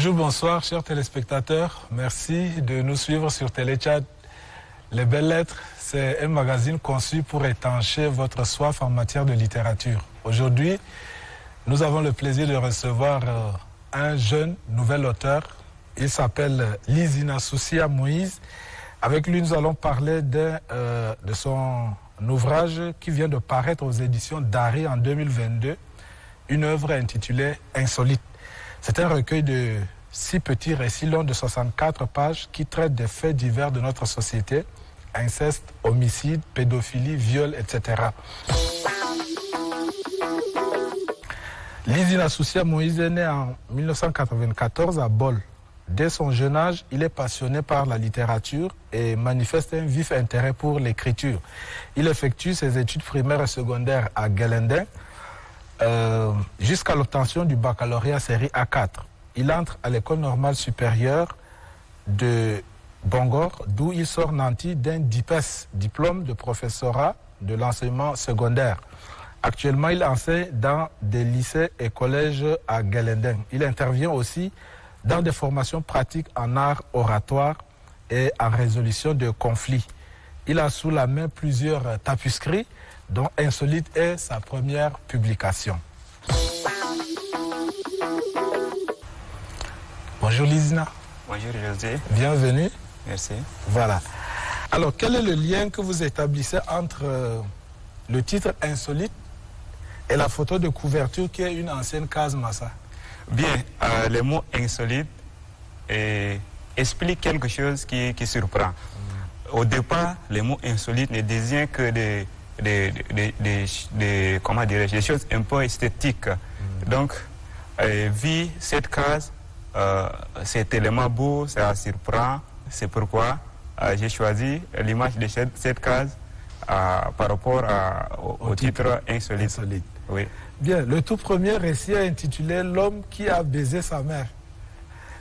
Bonjour, bonsoir, chers téléspectateurs. Merci de nous suivre sur Téléchat. Les Belles Lettres, c'est un magazine conçu pour étancher votre soif en matière de littérature. Aujourd'hui, nous avons le plaisir de recevoir un jeune nouvel auteur. Il s'appelle Lizina Soussia Moïse. Avec lui, nous allons parler de son ouvrage qui vient de paraître aux éditions Dari en 2022, une œuvre intitulée Insolite. C'est un recueil de 6 petits récits longs de 64 pages qui traitent des faits divers de notre société, inceste, homicide, pédophilie, viol, etc. Lizina Soussia Moïse est né en 1994 à Bol. Dès son jeune âge, il est passionné par la littérature et manifeste un vif intérêt pour l'écriture. Il effectue ses études primaires et secondaires à Gelenden jusqu'à l'obtention du baccalauréat série A4. Il entre à l'école normale supérieure de Bangor, d'où il sort nanti d'un DIPES, diplôme de professorat de l'enseignement secondaire. Actuellement, il enseigne dans des lycées et collèges à Gelenden. Il intervient aussi dans des formations pratiques en art oratoire et en résolution de conflits. Il a sous la main plusieurs tapuscrits, dont Insolite est sa première publication. Bonjour Lizina. Bonjour José. Bienvenue. Merci. Voilà. Alors, quel est le lien que vous établissez entre le titre Insolite et la photo de couverture qui est une ancienne case Massa? Bien, le mot insolite explique quelque chose qui surprend. Au départ, le mot insolite ne désigne que des choses un peu esthétiques. Donc, vu cette case, cet élément beau, ça surprend. C'est pourquoi j'ai choisi l'image de cette case par rapport au titre Insolite. Oui. Bien, le tout premier récit est intitulé « L'homme qui a baisé sa mère ».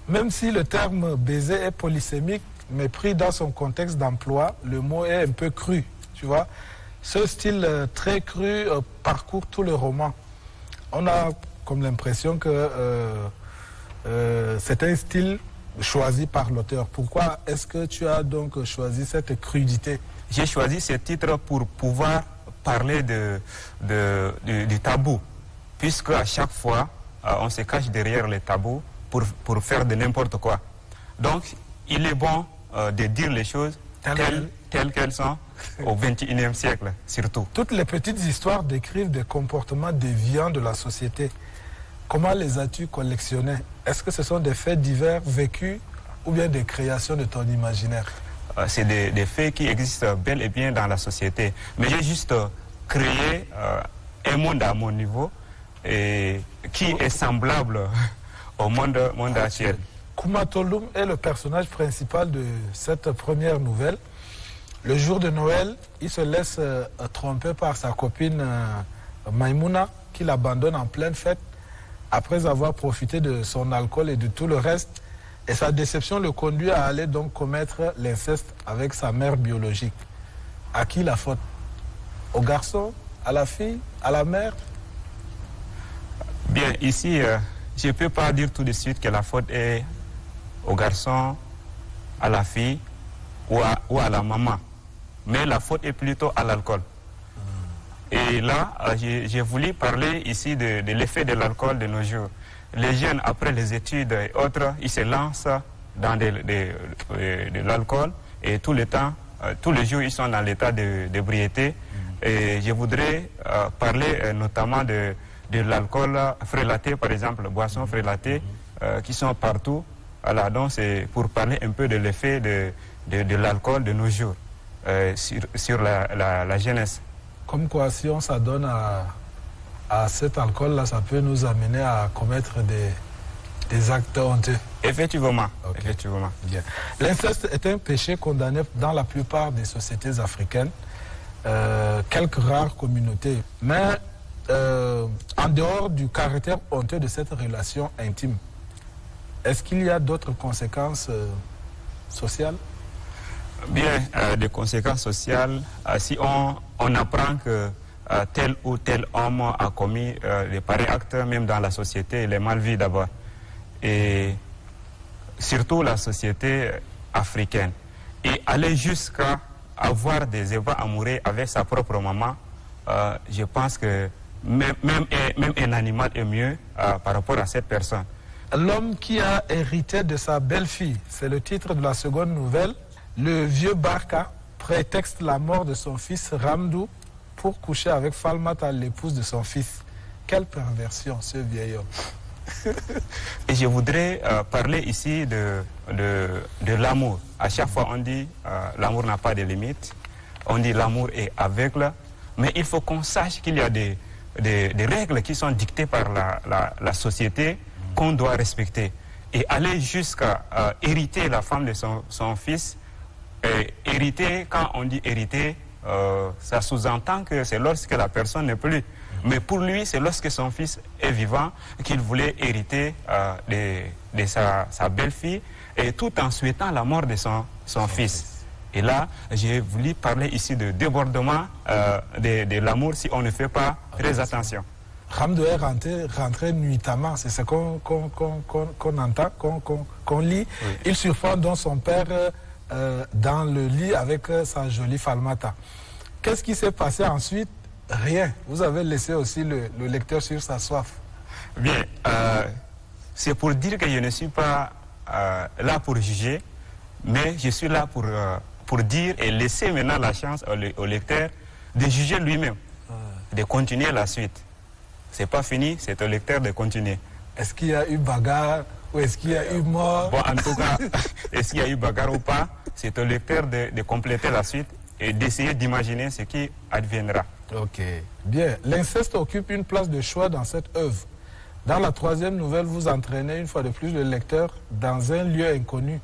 Même si le terme « baiser » est polysémique, mais pris dans son contexte d'emploi, le mot est un peu cru, tu vois. Ce style très cru parcourt tout le roman. On a comme l'impression que c'est un style choisi par l'auteur. Pourquoi est-ce que tu as donc choisi cette crudité? J'ai choisi ce titre pour pouvoir parler du tabou, puisque à chaque fois, on se cache derrière les tabous pour faire de n'importe quoi. Donc, il est bon de dire les choses telles qu'elles sont au XXIe siècle, surtout. Toutes les petites histoires décrivent des comportements déviants de la société. Comment les as-tu collectionnés? Est-ce que ce sont des faits divers vécus ou bien des créations de ton imaginaire? C'est des faits qui existent bel et bien dans la société. Mais j'ai juste créé un monde à mon niveau et qui est semblable au monde actuel. Kumatolum est le personnage principal de cette première nouvelle. Le jour de Noël, il se laisse tromper par sa copine Maïmouna, qui l'abandonne en pleine fête après avoir profité de son alcool et de tout le reste. Et sa déception le conduit à aller donc commettre l'inceste avec sa mère biologique. À qui la faute? Au garçon? À la fille? À la mère? Bien, ici, je ne peux pas dire tout de suite que la faute est au garçon, à la fille ou à la maman. Mais la faute est plutôt à l'alcool. Et là, j'ai voulu parler ici de l'effet de l'alcool de nos jours. Les jeunes, après les études et autres, ils se lancent dans de l'alcool et tout le temps, tous les jours, ils sont dans l'état d'ébriété. Et je voudrais parler notamment de l'alcool frélaté, par exemple, boissons frélatées qui sont partout. Voilà, donc c'est pour parler un peu de l'effet de l'alcool de nos jours sur la jeunesse. Comme quoi, si on s'adonne à cet alcool-là, ça peut nous amener à commettre des actes honteux. Effectivement. Okay. Effectivement. Bien. L'inceste est un péché condamné dans la plupart des sociétés africaines, quelques rares communautés. Mais en dehors du caractère honteux de cette relation intime, est-ce qu'il y a d'autres conséquences sociales? Bien, des conséquences sociales, si on apprend que tel ou tel homme a commis des pareils actes, même dans la société, il est mal vu d'abord. Et surtout la société africaine. Et aller jusqu'à avoir des ébats amoureux avec sa propre maman, je pense que même un animal est mieux par rapport à cette personne. L'homme qui a hérité de sa belle-fille, c'est le titre de la seconde nouvelle. Le vieux Barka prétexte la mort de son fils Ramdou pour coucher avec Falmata, l'épouse de son fils. Quelle perversion, ce vieil homme. Et je voudrais parler ici de l'amour. À chaque fois, on dit l'amour n'a pas de limite. On dit l'amour est aveugle. Mais il faut qu'on sache qu'il y a des règles qui sont dictées par la société qu'on doit respecter. Et aller jusqu'à hériter la femme de son fils. Hériter, quand on dit hériter, ça sous-entend que c'est lorsque la personne n'est plus. Mais pour lui, c'est lorsque son fils est vivant qu'il voulait hériter de sa belle-fille, et tout en souhaitant la mort de son fils. Et là, j'ai voulu parler ici de débordement de l'amour si on ne fait pas très attention. Ramdou est rentré nuitamment, c'est ce qu'on entend, qu'on lit. Oui. Il surprend donc son père dans le lit avec sa jolie Falmata. Qu'est-ce qui s'est passé ensuite? Rien. Vous avez laissé aussi le lecteur sur sa soif. Bien, c'est pour dire que je ne suis pas là pour juger, mais je suis là pour dire et laisser maintenant la chance au lecteur de juger lui-même, de continuer la suite. C'est pas fini, c'est au lecteur de continuer. Est-ce qu'il y a eu bagarre ou est-ce qu'il y a eu mort? Bon, en tout cas, est-ce qu'il y a eu bagarre ou pas? C'est au lecteur de compléter la suite et d'essayer d'imaginer ce qui adviendra. Ok. Bien. L'inceste occupe une place de choix dans cette œuvre. Dans la troisième nouvelle, vous entraînez une fois de plus le lecteur dans un lieu inconnu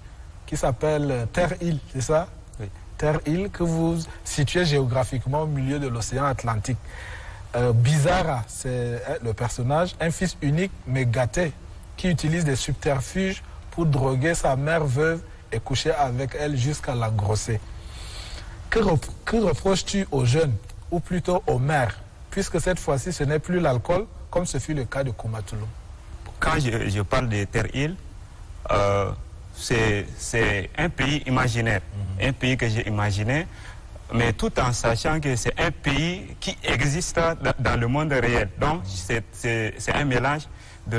qui s'appelle Terre-Île, c'est ça? Oui. Terre-Île, que vous situez géographiquement au milieu de l'océan Atlantique. Bizarra, c'est le personnage, un fils unique mais gâté, qui utilise des subterfuges pour droguer sa mère veuve et coucher avec elle jusqu'à la grosser. Que reproches-tu aux jeunes, ou plutôt aux mères, puisque cette fois-ci ce n'est plus l'alcool, comme ce fut le cas de Koumatoulou? Quand je parle de Terre-Île, c'est un pays imaginaire, un pays que j'ai imaginé, mais tout en sachant que c'est un pays qui existe dans le monde réel. Donc c'est un mélange du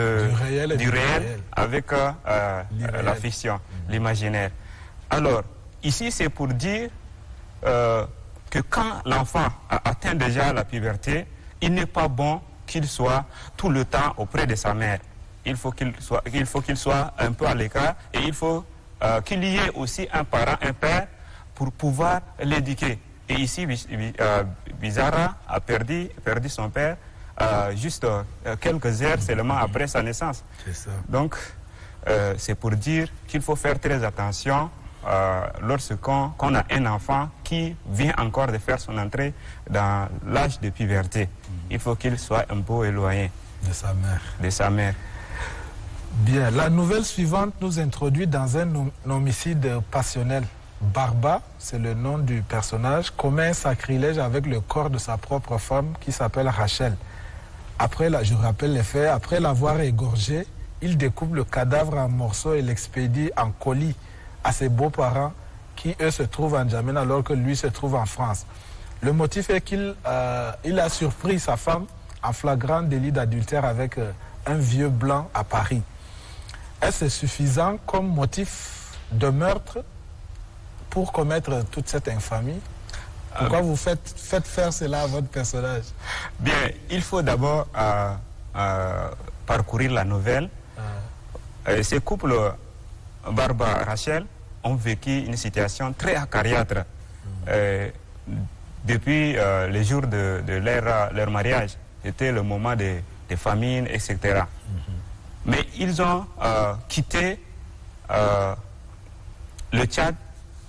réel avec la fiction, l'imaginaire. Alors, ici c'est pour dire que quand l'enfant a atteint déjà la puberté, il n'est pas bon qu'il soit tout le temps auprès de sa mère. Il faut qu'il soit un peu à l'écart, et il faut qu'il y ait aussi un parent, un père, pour pouvoir l'éduquer. Et ici, Bizarra a perdu son père juste quelques heures seulement après sa naissance. Donc, c'est pour dire qu'il faut faire très attention lorsqu'on a un enfant qui vient encore de faire son entrée dans l'âge de puberté. Il faut qu'il soit un peu éloigné de sa mère. Bien, la nouvelle suivante nous introduit dans un homicide passionnel. Barba, c'est le nom du personnage, commet un sacrilège avec le corps de sa propre femme qui s'appelle Rachel. Je rappelle les faits, après l'avoir égorgé, il découpe le cadavre en morceaux et l'expédie en colis à ses beaux-parents qui, eux, se trouvent en Djamena alors que lui se trouve en France. Le motif est qu'il a surpris sa femme en flagrant délit d'adultère avec un vieux blanc à Paris. Est-ce suffisant comme motif de meurtre pour commettre toute cette infamie? Pourquoi vous faites faire cela à votre personnage? Bien, il faut d'abord parcourir la nouvelle. Ces couples, Barba et Rachel, ont vécu une situation très acariâtre depuis les jours de leur mariage. C'était le moment des famines, etc. Mais ils ont quitté le Tchad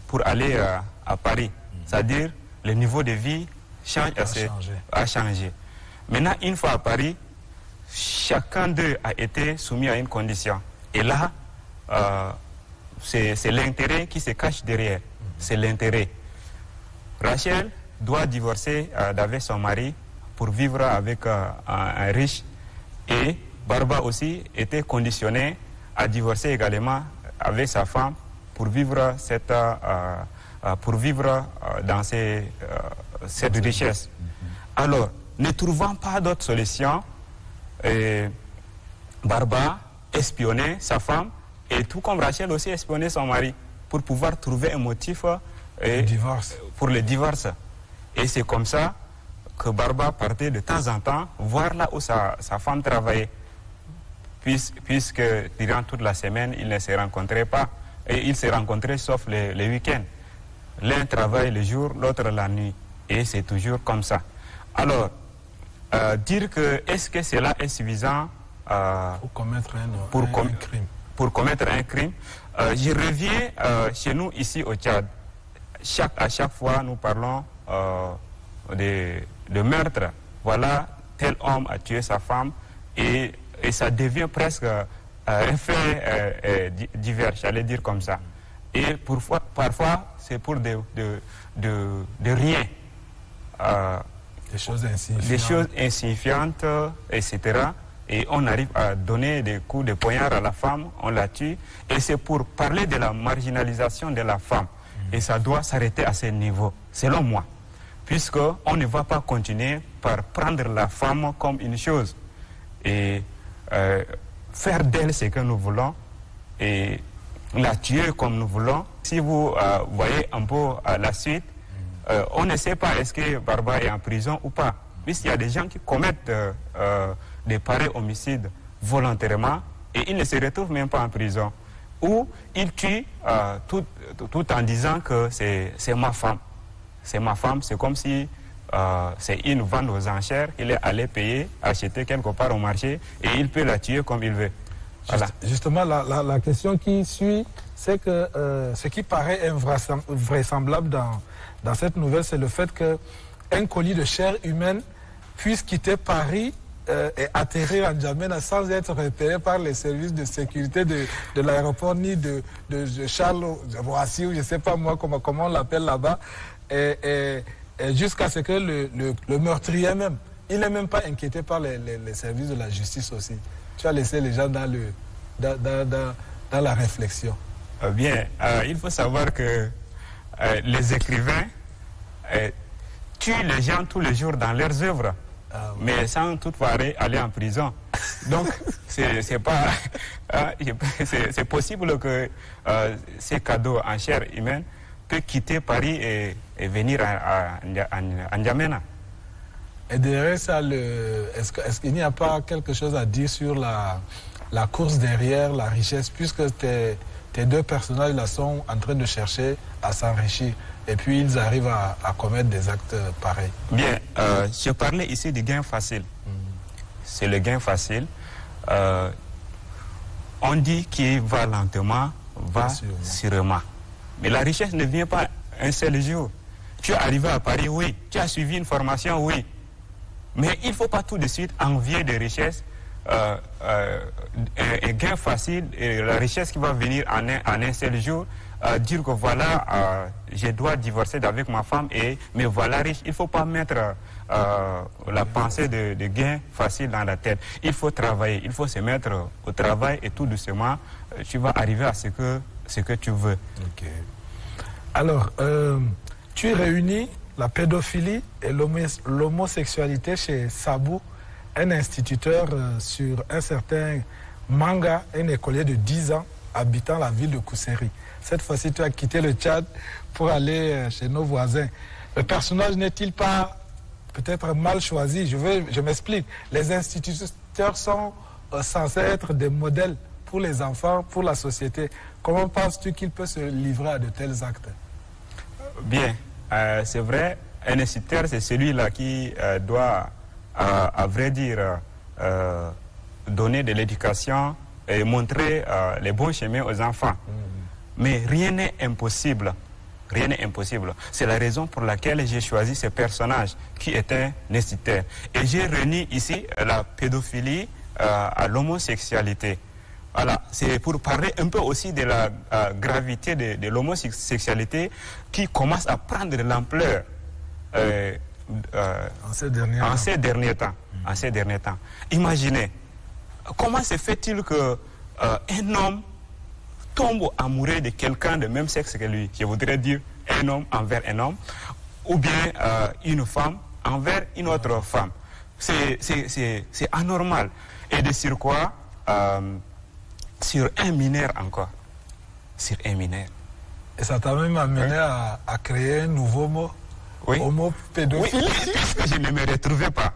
pour aller à Paris. C'est-à-dire, le niveau de vie a changé. Maintenant, une fois à Paris, chacun d'eux a été soumis à une condition. Et là, c'est l'intérêt qui se cache derrière. C'est l'intérêt. Rachel doit divorcer d'avec son mari pour vivre avec un riche. Et Barba aussi était conditionné à divorcer également avec sa femme pour vivre dans cette richesse. Alors, ne trouvant pas d'autre solution, Barba espionnait sa femme et tout comme Rachel aussi espionnait son mari pour pouvoir trouver un motif pour le divorce. Et c'est comme ça que Barba partait de temps en temps voir là où sa femme travaillait. Puisque durant toute la semaine, ils ne se rencontraient pas. Et ils se rencontraient sauf les week-ends. L'un travaille le jour, l'autre la nuit. Et c'est toujours comme ça. Alors, dire que est-ce que cela est suffisant pour commettre un crime. Pour commettre un crime. Je reviens chez nous ici au Tchad. À chaque fois, nous parlons de meurtre. Voilà, tel homme a tué sa femme et ça devient presque un fait divers, j'allais dire comme ça. Et parfois, c'est pour de rien. Des choses insignifiantes, etc. Et on arrive à donner des coups de poignard à la femme, on la tue. Et c'est pour parler de la marginalisation de la femme. Et ça doit s'arrêter à ce niveau, selon moi. Puisqu'on ne va pas continuer par prendre la femme comme une chose. Et faire d'elle ce que nous voulons. Et la tuer comme nous voulons. Si vous voyez un peu la suite, on ne sait pas est-ce que Barba est en prison ou pas. Puisqu'il y a des gens qui commettent des pareils homicides volontairement et ils ne se retrouvent même pas en prison. Ou ils tuent tout en disant que c'est ma femme. C'est ma femme, c'est comme si c'est une vente aux enchères, il est allé payer, acheter quelque part au marché et il peut la tuer comme il veut. Voilà. Justement, la question qui suit, c'est que ce qui paraît invraisemblable dans cette nouvelle, c'est le fait qu'un colis de chair humaine puisse quitter Paris et atterrir en N'Djamena sans être repéré par les services de sécurité de l'aéroport ni de Charles Roissy, ou je ne sais pas moi comment on l'appelle là-bas, et jusqu'à ce que le meurtrier même, il n'est même pas inquiété par les services de la justice aussi. Tu as laissé les gens dans la réflexion. Bien, il faut savoir que les écrivains tuent les gens tous les jours dans leurs œuvres. Mais sans toutefois aller en prison. Donc, c'est possible que ces cadeaux en chair humaine peuvent quitter Paris et venir à N'Djamena. Et derrière ça, est-ce qu'il n'y a pas quelque chose à dire sur la course derrière la richesse, puisque tes deux personnages là sont en train de chercher à s'enrichir et puis ils arrivent à commettre des actes pareils? Bien, je parlais ici du gain facile. C'est le gain facile. On dit qu'il va lentement, va sûrement. Mais la richesse ne vient pas un seul jour. Tu es arrivé à Paris, oui. Tu as suivi une formation, oui. Mais il ne faut pas tout de suite envier des richesses, un gain facile, et la richesse qui va venir en un seul jour, dire que voilà, je dois divorcer avec ma femme et me voilà riche. Il ne faut pas mettre la pensée de gain facile dans la tête. Il faut travailler, il faut se mettre au travail et tout doucement, tu vas arriver à ce que tu veux. Okay. Alors, tu réunis la pédophilie et l'homosexualité chez Sabou, un instituteur sur un certain Manga, un écolier de 10 ans habitant la ville de Kousséri. Cette fois-ci, tu as quitté le Tchad pour aller chez nos voisins. Le personnage n'est-il pas peut-être mal choisi? Je m'explique. Les instituteurs sont censés être des modèles pour les enfants, pour la société. Comment penses-tu qu'il peut se livrer à de tels actes? Bien, c'est vrai, un instituteur, c'est celui-là qui doit, à vrai dire, donner de l'éducation et montrer les bons chemins aux enfants. Mais rien n'est impossible. Rien n'est impossible. C'est la raison pour laquelle j'ai choisi ce personnage qui est un instituteur. Et j'ai réuni ici la pédophilie à l'homosexualité. Voilà, c'est pour parler un peu aussi de la gravité de l'homosexualité qui commence à prendre de l'ampleur en ces derniers temps. Imaginez, comment se fait-il qu'un homme tombe amoureux de quelqu'un de même sexe que lui, je voudrais dire un homme envers un homme, ou bien une femme envers une autre femme. C'est anormal. Et de sur quoi sur un mineur encore. Sur un mineur. Et ça t'a même amené à créer un nouveau mot, oui. Homopédophilie. Oui, parce que je ne me retrouvais pas.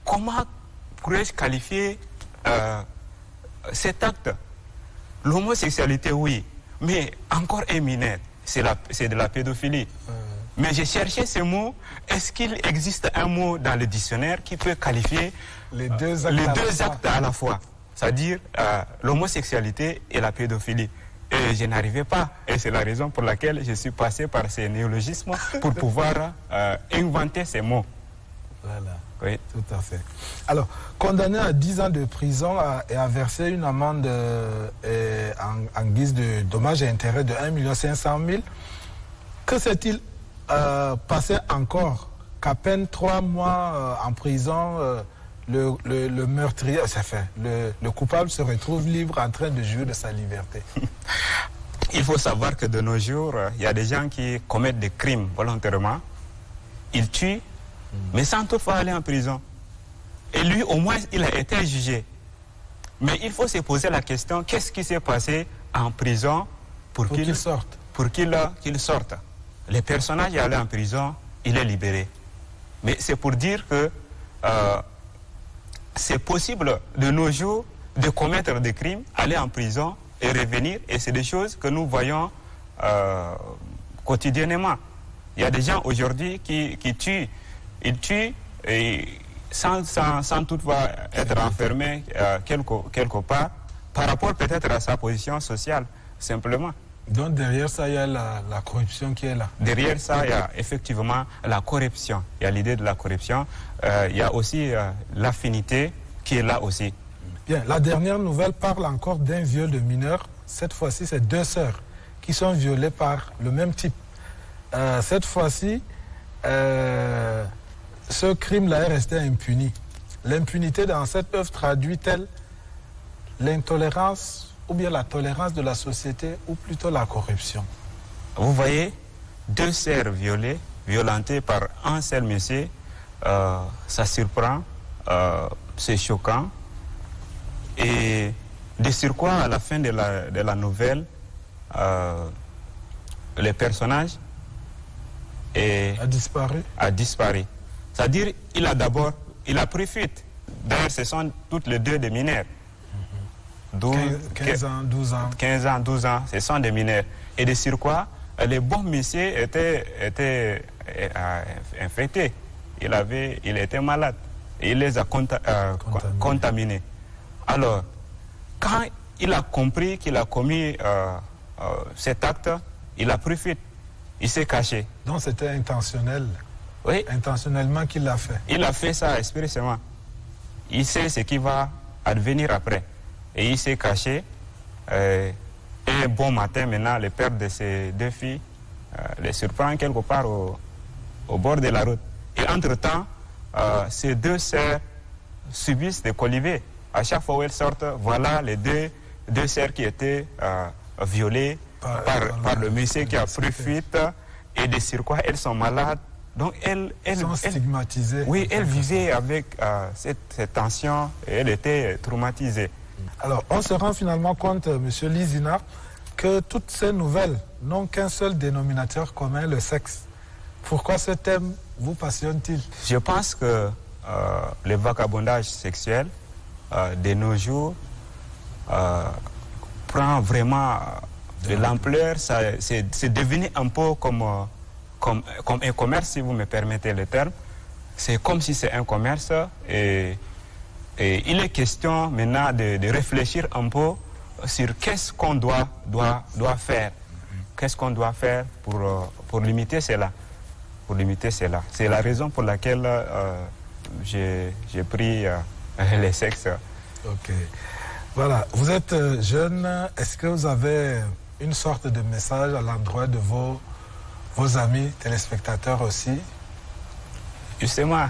Comment pourrais-je qualifier cet acte? L'homosexualité, oui, mais encore un mineur, c'est de la pédophilie. Mais j'ai cherché ce mot. Est-ce qu'il existe un mot dans le dictionnaire qui peut qualifier les deux actes à la fois? C'est-à-dire l'homosexualité et la pédophilie. Et je n'arrivais pas. Et c'est la raison pour laquelle je suis passé par ces néologismes pour pouvoir inventer ces mots. Voilà. Oui. Tout à fait. Alors, condamné à 10 ans de prison et à verser une amende en guise de dommages et intérêts de 1 500 000, que s'est-il passé encore qu'à peine 3 mois en prison, le meurtrier, le coupable se retrouve libre en train de jouir de sa liberté? Il faut savoir que de nos jours, il y a des gens qui commettent des crimes volontairement. Ils tuent, mais sans toutefois aller en prison. Et lui, au moins, il a été jugé. Mais il faut se poser la question, qu'est-ce qui s'est passé en prison pour qu'il sorte? Qu'il sorte. Les personnages allaient en prison, il est libéré. Mais c'est pour dire que c'est possible de nos jours de commettre des crimes, aller en prison et revenir. Et c'est des choses que nous voyons quotidiennement. Il y a des gens aujourd'hui qui tuent. Ils tuent et sans toutefois être enfermés quelque part, par rapport peut-être à sa position sociale, simplement. Donc derrière ça, il y a la corruption qui est là. Derrière ça, il y a effectivement la corruption. Il y a l'idée de la corruption. Il y a aussi l'affinité qui est là aussi. Bien, la dernière nouvelle parle encore d'un viol de mineurs. Cette fois-ci, c'est 2 sœurs qui sont violées par le même type. Cette fois-ci, ce crime-là est resté impuni. L'impunité dans cette œuvre traduit-elle l'intolérance ou bien la tolérance de la société, ou plutôt la corruption? Vous voyez, 2 sœurs violentées par un seul monsieur, ça surprend, c'est choquant. Et de surcroît, à la fin de la nouvelle, le personnage a disparu. C'est-à-dire, il a pris fuite. D'ailleurs, ce sont toutes les 2 des mineurs. 15 ans, 12 ans. 15 ans, 12 ans, ce sont des mineurs. Et de surcroît, les bons messieurs étaient infectés. Il était malade. Et il les a contaminés. Alors, quand il a compris qu'il a commis cet acte, il a pris fuite. Il s'est caché. Donc c'était intentionnel. Oui. Intentionnellement qu'il l'a fait. Il a fait ça expressément. Il sait ce qui va advenir après. Et il s'est caché. Et un bon matin, maintenant, le père de ces 2 filles les surprend quelque part au bord de la route. Et entre-temps, ces 2 sœurs subissent des colivés. À chaque fois où elles sortent, voilà les deux sœurs qui étaient violées par le monsieur qui a pris fuite. Et de surcroît, elles sont malades. Donc elles sont stigmatisées. Oui, elles vivaient avec cette tension et elles étaient traumatisées. Alors, on se rend finalement compte, M. Lizina, que toutes ces nouvelles n'ont qu'un seul dénominateur commun, le sexe. Pourquoi ce thème vous passionne-t-il? Je pense que le vagabondage sexuel de nos jours prend vraiment de l'ampleur. C'est devenu un peu comme un commerce, si vous me permettez le terme. C'est comme si c'est un commerce et il est question maintenant de réfléchir un peu sur qu'est-ce qu'on doit faire. Qu'est-ce qu'on doit faire pour limiter cela. C'est la raison pour laquelle j'ai pris les sexes. Ok. Voilà. Vous êtes jeune. Est-ce que vous avez une sorte de message à l'endroit de vos amis téléspectateurs aussi? Justement,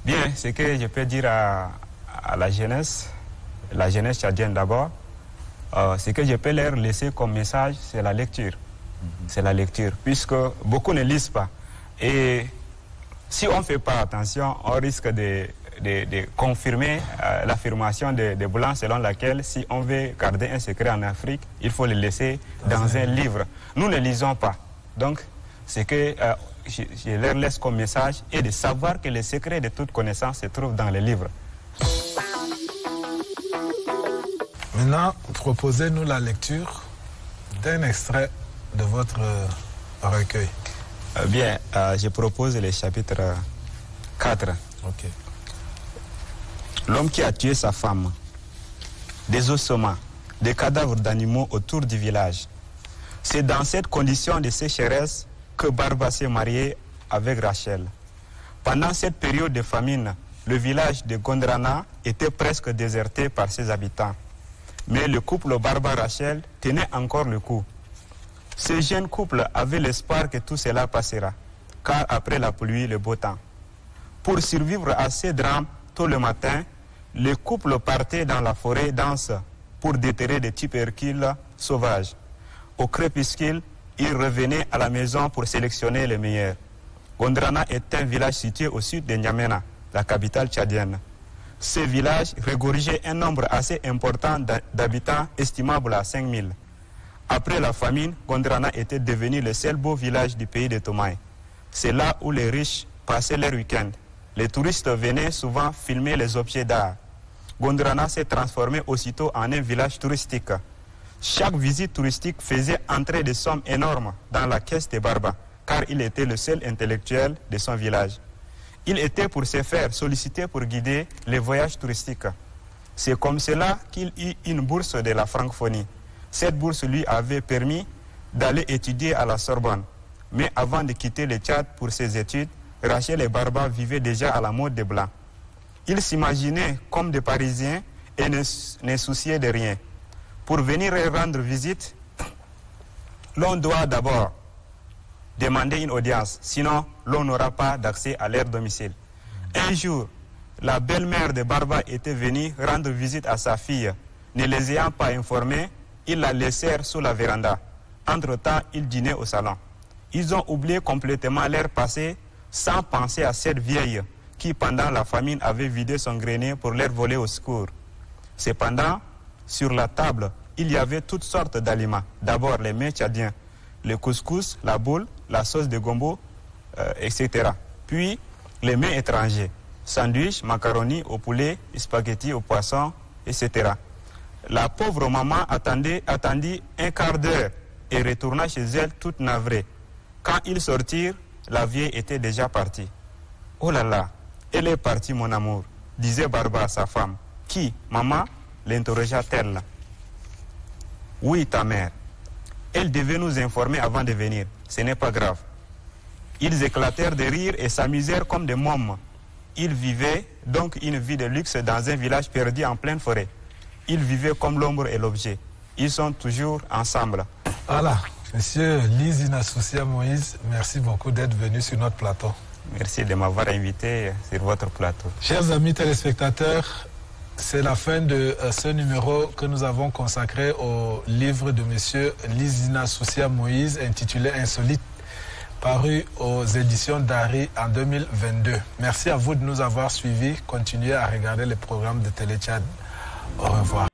bien, ce que je peux dire à la jeunesse tchadienne d'abord, Ce que je peux leur laisser comme message, c'est la lecture. C'est la lecture, puisque beaucoup ne lisent pas. Et si on ne fait pas attention, on risque de confirmer l'affirmation des Blancs selon laquelle si on veut garder un secret en Afrique, il faut le laisser dans un livre. Nous ne lisons pas. Donc, ce que je leur laisse comme message est de savoir que le secret de toute connaissance se trouve dans les livres. Maintenant, proposez-nous la lecture d'un extrait de votre recueil. Bien, je propose le chapitre 4. Ok. L'homme qui a tué sa femme. Des ossements, des cadavres d'animaux autour du village. C'est dans cette condition de sécheresse que Barba s'est marié avec Rachel. Pendant cette période de famine, le village de Gondrana était presque déserté par ses habitants. Mais le couple Barba-Rachel tenait encore le coup. Ce jeune couple avait l'espoir que tout cela passera, car après la pluie, le beau temps. Pour survivre à ces drames, tôt le matin, le couple partait dans la forêt dense pour déterrer des tubercules sauvages. Au crépuscule, ils revenaient à la maison pour sélectionner les meilleurs. Gondrana est un village situé au sud de N'Djamena, la capitale tchadienne. Ce village regorgeait un nombre assez important d'habitants, estimable à 5000. Après la famine, Gondrana était devenu le seul beau village du pays de Tomaï. C'est là où les riches passaient leur week-end. Les touristes venaient souvent filmer les objets d'art. Gondrana s'est transformé aussitôt en un village touristique. Chaque visite touristique faisait entrer des sommes énormes dans la caisse de Barba, car il était le seul intellectuel de son village. Il était pour se faire solliciter pour guider les voyages touristiques. C'est comme cela qu'il eut une bourse de la francophonie. Cette bourse lui avait permis d'aller étudier à la Sorbonne. Mais avant de quitter le Tchad pour ses études, Rachel et Barba vivaient déjà à la mode des Blancs. Ils s'imaginaient comme des Parisiens et ne souciaient de rien. Pour venir rendre visite, l'on doit d'abord demander une audience, sinon l'on n'aura pas d'accès à leur domicile. Un jour, la belle-mère de Barba était venue rendre visite à sa fille. Ne les ayant pas informés, ils la laissèrent sous la véranda. Entre-temps, ils dînaient au salon. Ils ont oublié complètement leur passé sans penser à cette vieille qui, pendant la famine, avait vidé son grenier pour leur voler au secours. Cependant, sur la table, il y avait toutes sortes d'aliments. D'abord les mets tchadiens, le couscous, la boule, la sauce de gombo, etc. Puis les mets étrangers, sandwich, macaroni au poulet, spaghettis au poisson, etc. La pauvre maman attendit un quart d'heure et retourna chez elle toute navrée. Quand ils sortirent, la vieille était déjà partie. « Oh là là, elle est partie, mon amour », disait Barba à sa femme. « Qui, maman ?» l'interrogea-t-elle. « Oui, ta mère. Elle devait nous informer avant de venir. Ce n'est pas grave. » Ils éclatèrent de rire et s'amusèrent comme des mômes. Ils vivaient donc une vie de luxe dans un village perdu en pleine forêt. Ils vivaient comme l'ombre et l'objet. Ils sont toujours ensemble. Voilà. Monsieur Lizina Soucia Moïse, merci beaucoup d'être venu sur notre plateau. Merci de m'avoir invité sur votre plateau. Chers amis téléspectateurs, c'est la fin de ce numéro que nous avons consacré au livre de monsieur Lizina Soucia Moïse intitulé Insolite, paru aux éditions d'Ari en 2022. Merci à vous de nous avoir suivis. Continuez à regarder les programmes de Télé Tchad. Au revoir.